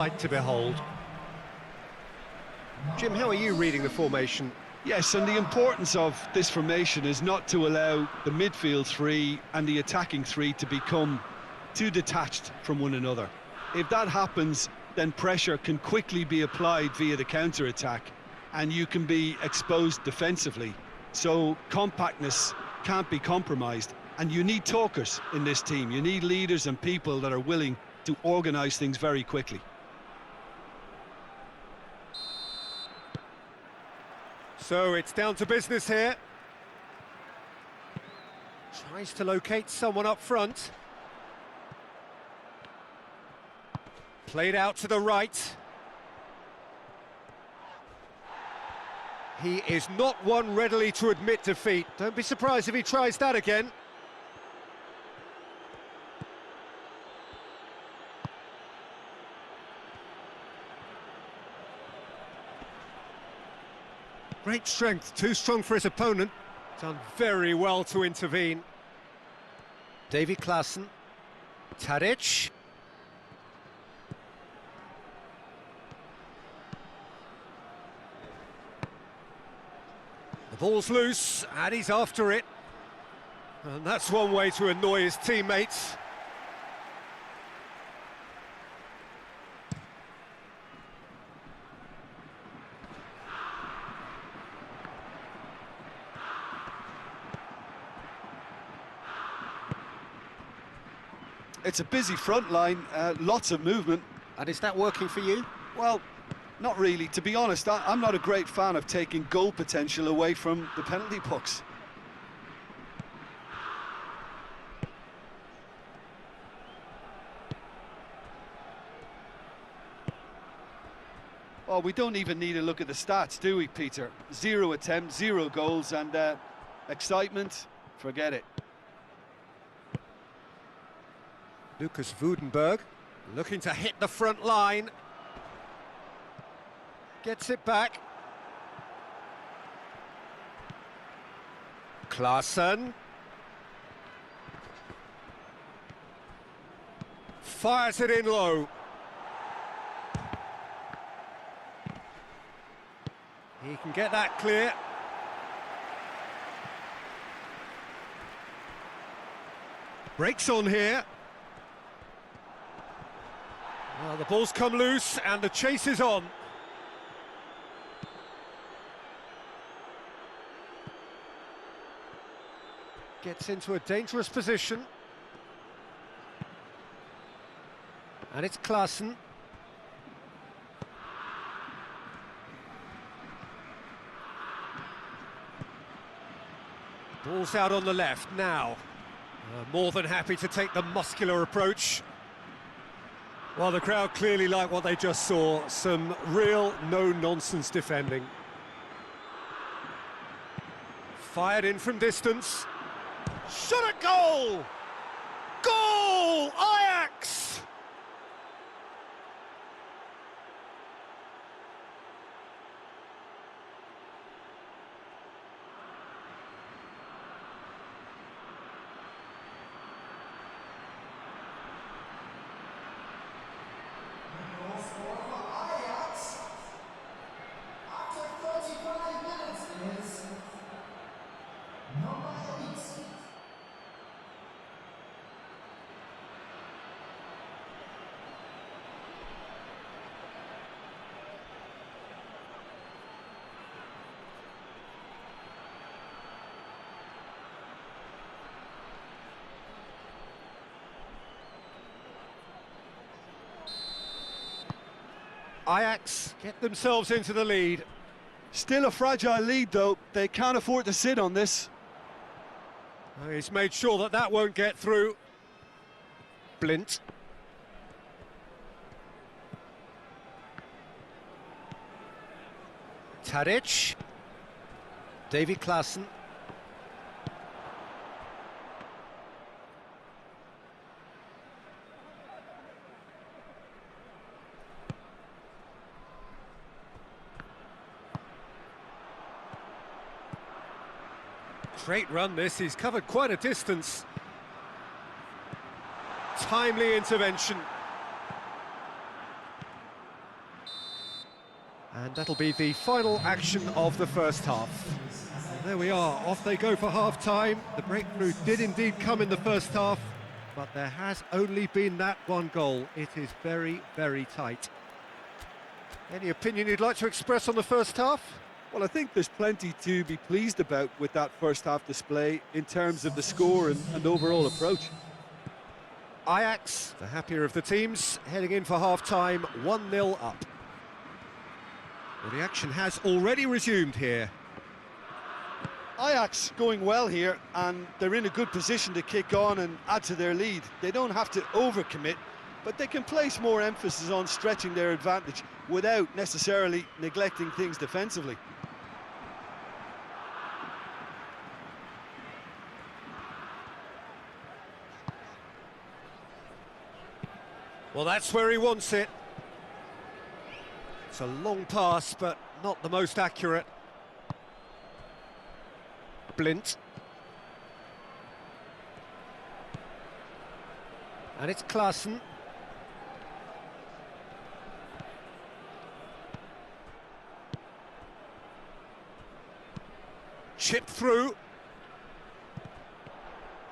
Like to behold. Jim, how are you reading the formation? Yes, and the importance of this formation is not to allow the midfield three and the attacking three to become too detached from one another. If that happens, then pressure can quickly be applied via the counter-attack, and you can be exposed defensively. So compactness can't be compromised, and you need talkers in this team. You need leaders and people that are willing to organise things very quickly. So it's down to business here. Tries to locate someone up front. Played out to the right. He is not one readily to admit defeat. Don't be surprised if he tries that again. Great strength, too strong for his opponent. Done very well to intervene. Davy Klaassen. Tadic. The ball's loose, and he's after it. And that's one way to annoy his teammates. It's a busy front line, lots of movement. And is that working for you? Well, not really. To be honest, I'm not a great fan of taking goal potential away from the penalty box. Well, we don't even need to look at the stats, do we, Peter? 0 attempts, 0 goals, and excitement, forget it. Lucas Woudenberg looking to hit the front line. Gets it back. Klaassen. Fires it in low. He can get that clear. Breaks on here. Well, the ball's come loose and the chase is on. Gets into a dangerous position. And it's Klaassen. Ball's out on the left now. More than happy to take the muscular approach. Well, the crowd clearly like what they just saw. Some real no-nonsense defending. Fired in from distance. Shot at goal! Goal! Ajax! Ajax get themselves into the lead. Still a fragile lead, though. They can't afford to sit on this. He's made sure that that won't get through. Blint. Tadic. Davy Klaassen. Great run this, he's covered quite a distance. Timely intervention. And that'll be the final action of the first half. And there we are, off they go for half-time. The breakthrough did indeed come in the first half, but there has only been that one goal. It is very, very tight. Any opinion you'd like to express on the first half? Well, I think there's plenty to be pleased about with that first half display in terms of the score and overall approach. Ajax, the happier of the teams, heading in for half-time, 1-0 up. Well, the action has already resumed here. Ajax going well here, and they're in a good position to kick on and add to their lead. They don't have to overcommit, but they can place more emphasis on stretching their advantage without necessarily neglecting things defensively. Well, that's where he wants it. It's a long pass, but not the most accurate. Blint. And it's Klaassen. Chipped through.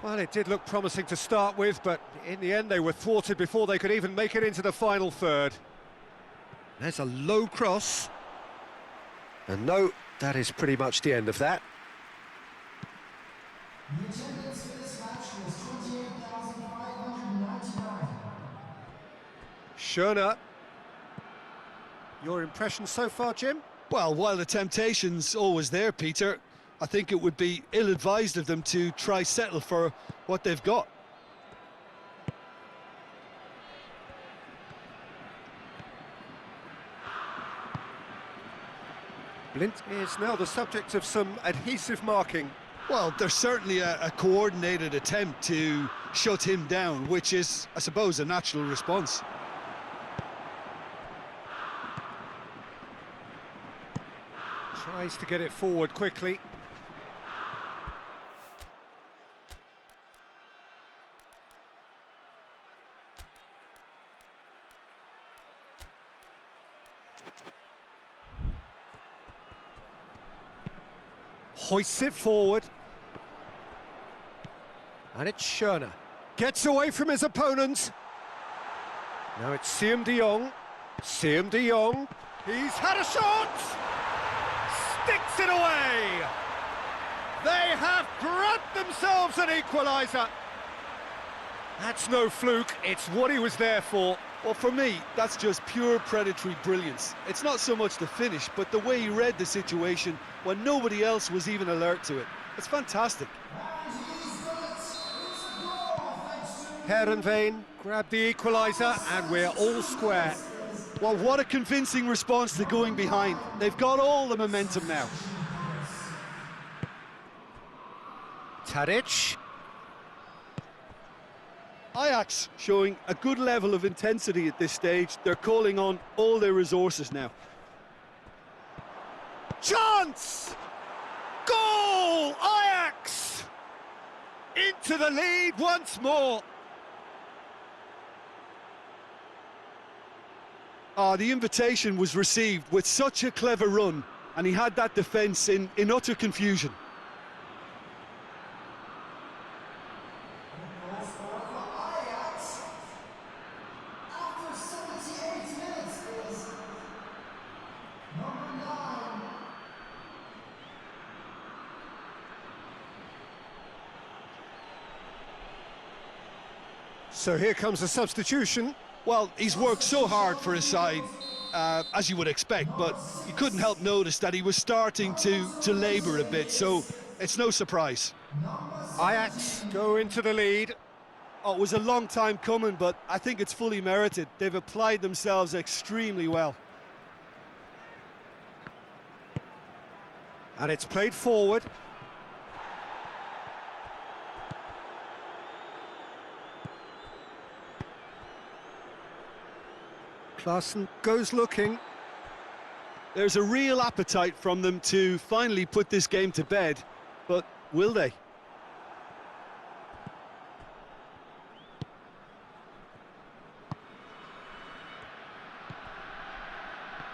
Well, it did look promising to start with, but in the end they were thwarted before they could even make it into the final third. There's a low cross. And no, that is pretty much the end of that. The attendance for this match was 28,599. Schöner. Your impression so far, Jim? Well, while the temptation's always there, Peter, I think it would be ill-advised of them to try settle for what they've got. Blint is now the subject of some adhesive marking. Well, there's certainly a coordinated attempt to shut him down, which is, I suppose, a natural response. Tries to get it forward quickly. Hoists it forward. And it's Schöner. Gets away from his opponent. Now it's Siem de Jong. Siem de Jong. He's had a shot! Sticks it away! They have grabbed themselves an equaliser. That's no fluke, it's what he was there for. Well, for me, that's just pure predatory brilliance. It's not so much the finish, but the way he read the situation when nobody else was even alert to it. It's fantastic. Heerenveen grabbed the equaliser and we're all square. Well, what a convincing response to going behind. They've got all the momentum now. Tadic. Ajax showing a good level of intensity at this stage. They're calling on all their resources now. Chance! Goal! Ajax! Into the lead once more. The invitation was received with such a clever run, and he had that defence in utter confusion. So here comes a substitution. Well, he's worked so hard for his side, as you would expect, but you couldn't help notice that he was starting to labour a bit, so it's no surprise. Ajax go into the lead. Oh, it was a long time coming, but I think it's fully merited. They've applied themselves extremely well. And it's played forward. Klaassen goes looking. There's a real appetite from them to finally put this game to bed, but will they?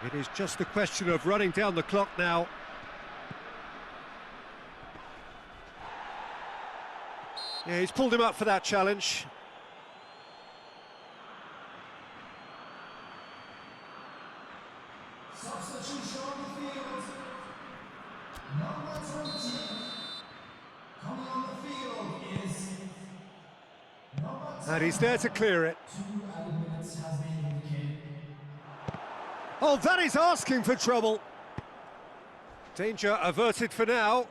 It is just a question of running down the clock now. Yeah, he's pulled him up for that challenge. Substitution on the field. Number 20. Coming on the field is number 10. And he's there to clear it. 2 added minutes has been indicated. Oh, that is asking for trouble. Danger averted for now.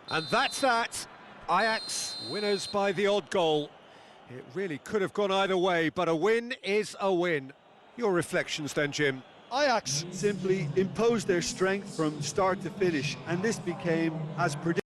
And that's that. Ajax winners by the odd goal. It really could have gone either way, but a win is a win. Your reflections then, Jim? Ajax simply imposed their strength from start to finish, and this became as predicted.